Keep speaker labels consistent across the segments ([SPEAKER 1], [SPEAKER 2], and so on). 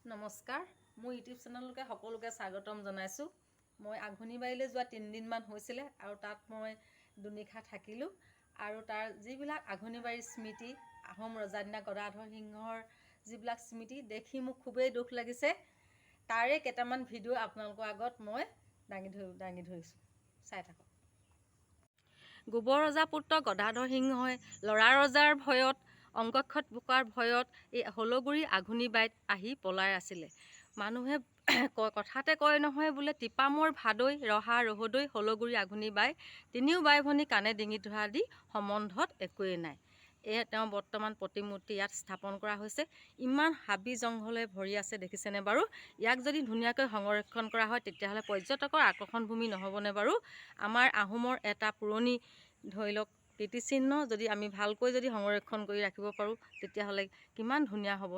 [SPEAKER 1] নমস্কাৰ, মোৰ ইউটিউব চেনেলকে সকলোকে স্বাগতম জনাইছোঁ। মই আঘোণিবাৰীলৈ যোৱা 3 দিনমান হৈছিলে আৰু তাত মই দুনিশা থাকিলোঁ আৰু তাৰ যিবিলাক আঘোণিবাৰীৰ স্মৃতি, আহোম ৰজাদিনীয়া গদাধৰ সিংহৰ যিবিলাক স্মৃতি দেখি মোক খুবেই দুখ লাগিছে। তাৰে কেইটামান ভিডিঅ' আপোনালোকৰ আগত মই দাঙি ধৰিছোঁ, চাই থাকক। গোবৰ ৰজা পুত্ৰ গদাধৰ সিংহই ল'ৰা ৰজাৰ ভয়ত অংকক্ষত বোকাৰ ভয়ত এই হলগুৰি আঘোণিবাৰীত আহি পলাই আছিলে। মানুহে কথাতে কয় নহয় বোলে টিপামৰ ভাদৈ ৰহা ৰহদৈ হলগুৰি আঘোণিবাই তিনিও বাই ভনী কাণে ডিঙি ধৰা দি সম্বন্ধত একোৱেই নাই। তেওঁ বৰ্তমান প্ৰতিমূৰ্তি ইয়াত স্থাপন কৰা হৈছে। ইমান হাবি জংঘলে ভৰি আছে দেখিছেনে বাৰু? ইয়াক যদি ধুনীয়াকৈ সংৰক্ষণ কৰা হয় তেতিয়াহ'লে পৰ্যটকৰ আকৰ্ষণ ভূমি নহ'বনে বাৰু? আমাৰ আহোমৰ এটা পুৰণি ধৰি লওক কীৰ্তিচিহ্ন যদি আমি ভালকৈ যদি সংৰক্ষণ কৰি ৰাখিব পাৰোঁ তেতিয়াহ'লে কিমান ধুনীয়া হ'ব।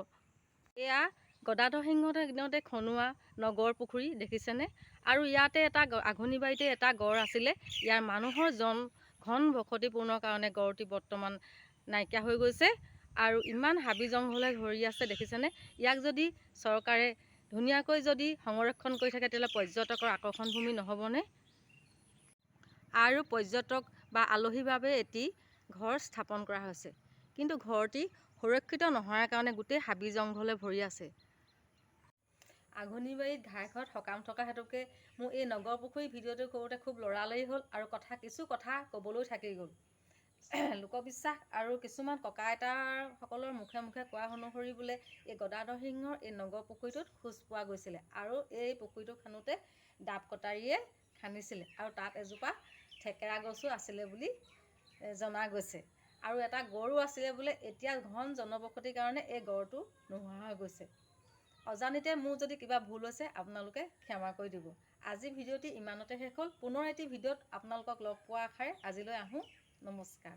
[SPEAKER 1] এয়া গদাধৰ সিংহৰ দিনতে খনোৱা নগৰ পুখুৰী দেখিছেনে? আৰু ইয়াতে এটা আঘোণিবাৰীতে এটা গড় আছিলে। ইয়াৰ মানুহৰ ঘন বসতিপূৰ্ণৰ কাৰণে গড়টি বৰ্তমান নাইকিয়া হৈ গৈছে আৰু ইমান হাবি জংঘলে ভৰি আছে দেখিছেনে? ইয়াক যদি চৰকাৰে ধুনীয়াকৈ যদি সংৰক্ষণ কৰি থাকে তেতিয়াহ'লে পৰ্যটকৰ আকৰ্ষণ ভূমি নহ'বনে? আৰু পৰ্যটক বা আলহীৰ বাবে এটি ঘৰ স্থাপন কৰা হৈছে, কিন্তু ঘৰটি সুৰক্ষিত নোহোৱাৰ কাৰণে গোটেই হাবি জংঘলে ভৰি আছে। আঘোণিবাৰীত ঘাইঘৰত সকাম থকা হেতুকে মোৰ এই নগৰ পুখুৰী ভিডিঅ'টো কৰোঁতে খুব লৰালৰি হ'ল আৰু কিছু কথা ক'বলৈ থাকি গ'ল। লোকবিশ্বাস আৰু কিছুমান ককা আইতাসকলৰ মুখে মুখে কোৱা অনুসৰি বোলে এই গদাধৰ সিংহৰ এই নগৰ পুখুৰীটোত খোজ পোৱা গৈছিলে আৰু এই পুখুৰীটো খান্দোতে ডাব কটাৰীয়ে খান্দিছিলে আৰু তাত এজোপা থেকেৰা গছো আছিলে বুলি জনা গৈছে আৰু এটা গড়ো আছিলে বোলে। এতিয়া ঘন জনবসতিৰ কাৰণে এই গড়টো নোহোৱা হৈ গৈছে। অজানিতে মোৰ যদি কিবা ভুল হৈছে আপোনালোকে ক্ষমা কৰি দিব। আজি ভিডিঅ'টি ইমানতে শেষ হ'ল। পুনৰ এটি ভিডিঅ'ত আপোনালোকক লগ পোৱা আশাৰে আজিলৈ আহোঁ। নমস্কাৰ।